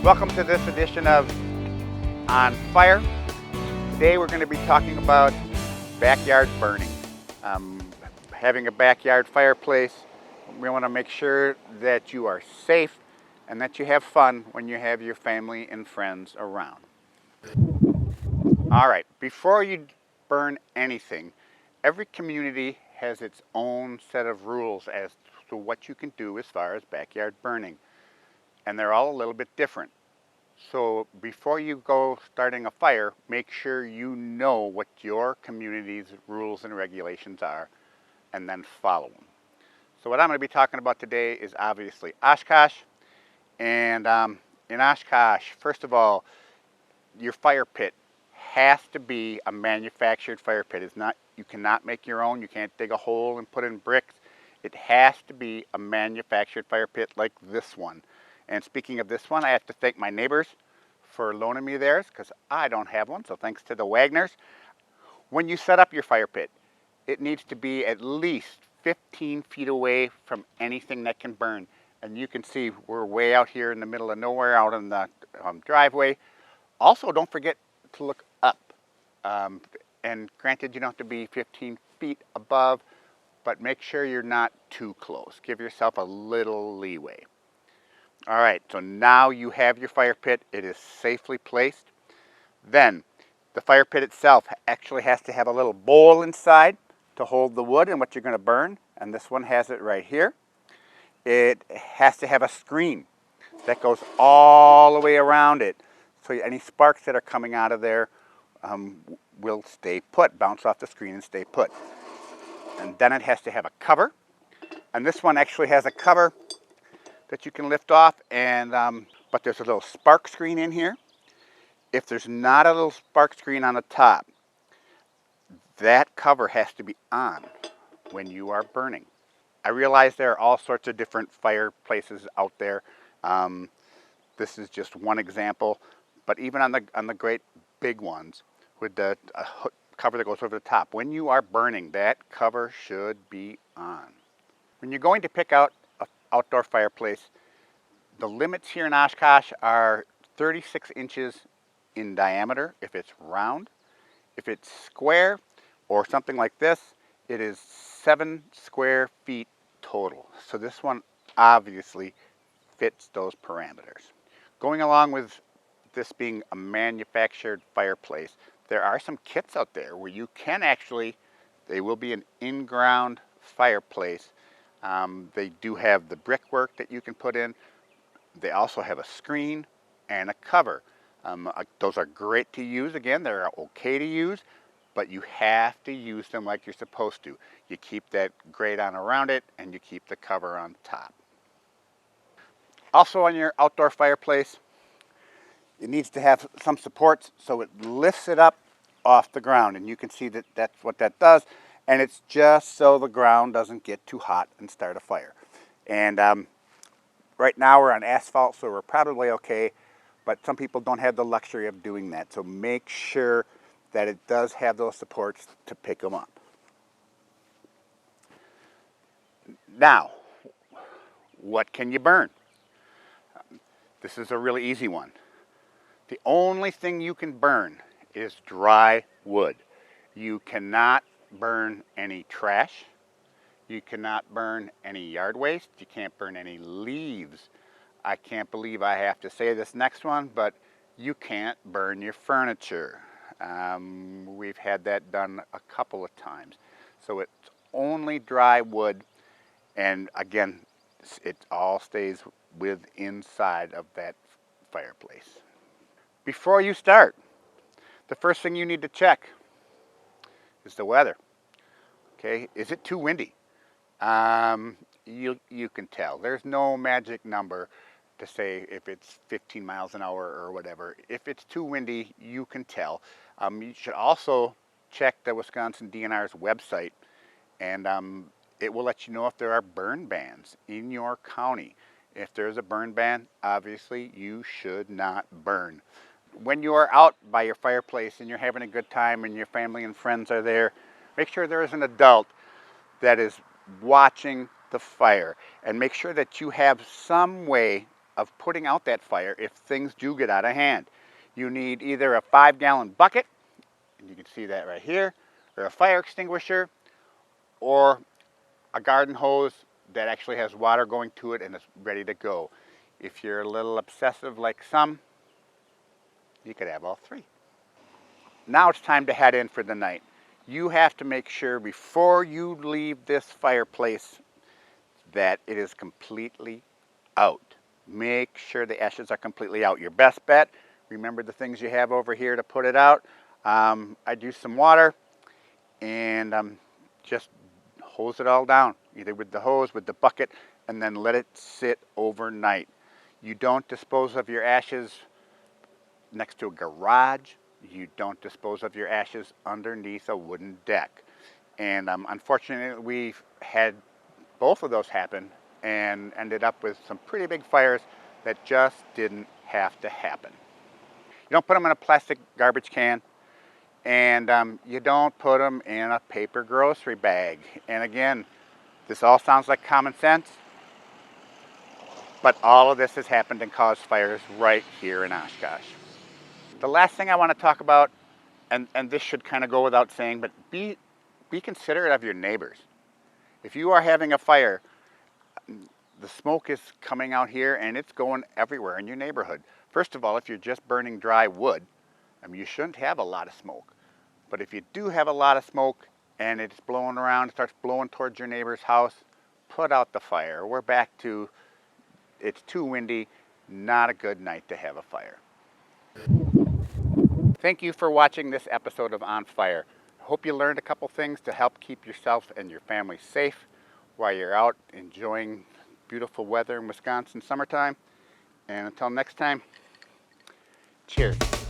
Welcome to this edition of On Fire. Today we're going to be talking about backyard burning. Having a backyard fireplace, we want to make sure that you are safe and that you have fun when you have your family and friends around. All right, before you burn anything, every community has its own set of rules as to what you can do as far as backyard burning. And they're all a little bit different. So before you go starting a fire, make sure you know what your community's rules and regulations are and then follow them. So what I'm going to be talking about today is obviously Oshkosh. And in Oshkosh, first of all, your fire pit has to be a manufactured fire pit. It's not, you cannot make your own. You can't dig a hole and put in bricks. It has to be a manufactured fire pit like this one. And speaking of this one, I have to thank my neighbors for loaning me theirs because I don't have one, so thanks to the Wagners. When you set up your fire pit, it needs to be at least 15 feet away from anything that can burn. And you can see we're way out here in the middle of nowhere out in the driveway. Also, don't forget to look up. And granted, you don't have to be 15 feet above, but make sure you're not too close. Give yourself a little leeway. All right, so now you have your fire pit. It is safely placed. Then the fire pit itself actually has to have a little bowl inside to hold the wood and what you're going to burn. And this one has it right here. It has to have a screen that goes all the way around it. So any sparks that are coming out of there will stay put, bounce off the screen and stay put. And then it has to have a cover. And this one actually has a cover that you can lift off, and but there's a little spark screen in here. If there's not a little spark screen on the top, that cover has to be on when you are burning. I realize there are all sorts of different fireplaces out there. This is just one example, but even on the great big ones with the cover that goes over the top, when you are burning, that cover should be on. When you're going to pick out outdoor fireplace, the limits here in Oshkosh are 36 inches in diameter if it's round. If it's square or something like this, it is 7 square feet total. So this one obviously fits those parameters. Going along with this being a manufactured fireplace, there are some kits out there where you can actually, they will be an in-ground fireplace. They do have the brickwork that you can put in. They also have a screen and a cover. Those are great to use. Again, they're okay to use, but you have to use them like you're supposed to. You keep that grate on around it and you keep the cover on top. Also on your outdoor fireplace, it needs to have some supports so it lifts it up off the ground, and you can see that that's what that does. And it's just so the ground doesn't get too hot and start a fire. And right now we're on asphalt, so we're probably okay, but some people don't have the luxury of doing that. So make sure that it does have those supports to pick them up. Now, what can you burn? This is a really easy one. The only thing you can burn is dry wood. You cannot burn any trash. You cannot burn any yard waste. You can't burn any leaves. I can't believe I have to say this next one, but you can't burn your furniture. We've had that done a couple of times. So it's only dry wood, and again, it all stays inside of that fireplace. Before you start, the first thing you need to check is the weather. Okay, is it too windy? You can tell. There's no magic number to say if it's 15 miles an hour or whatever. If it's too windy, you can tell. You should also check the Wisconsin DNR's website, and it will let you know if there are burn bans in your county. If there's a burn ban, obviously you should not burn. When you are out by your fireplace and you're having a good time and your family and friends are there, make sure there is an adult that is watching the fire, and make sure that you have some way of putting out that fire if things do get out of hand. You need either a 5-gallon bucket, and you can see that right here, or a fire extinguisher, or a garden hose that actually has water going to it and is ready to go. If you're a little obsessive like some, you could have all three. Now it's time to head in for the night. You have to make sure before you leave this fireplace that it is completely out. Make sure the ashes are completely out. Your best bet, remember the things you have over here to put it out. I'd use some water and just hose it all down, either with the hose, with the bucket, and then let it sit overnight. You don't dispose of your ashes next to a garage. You don't dispose of your ashes underneath a wooden deck. And unfortunately, we've had both of those happen and ended up with some pretty big fires that just didn't have to happen. You don't put them in a plastic garbage can, and you don't put them in a paper grocery bag. And again, this all sounds like common sense, but all of this has happened and caused fires right here in Oshkosh. The last thing I want to talk about, and this should kind of go without saying, but be considerate of your neighbors. If you are having a fire, the smoke is coming out here and it's going everywhere in your neighborhood. First of all, if you're just burning dry wood, you shouldn't have a lot of smoke. But if you do have a lot of smoke and it's blowing around, it starts blowing towards your neighbor's house, put out the fire. We're back to it's too windy, not a good night to have a fire. Thank you for watching this episode of On Fire. I hope you learned a couple things to help keep yourself and your family safe while you're out enjoying beautiful weather in Wisconsin summertime. And until next time, cheers.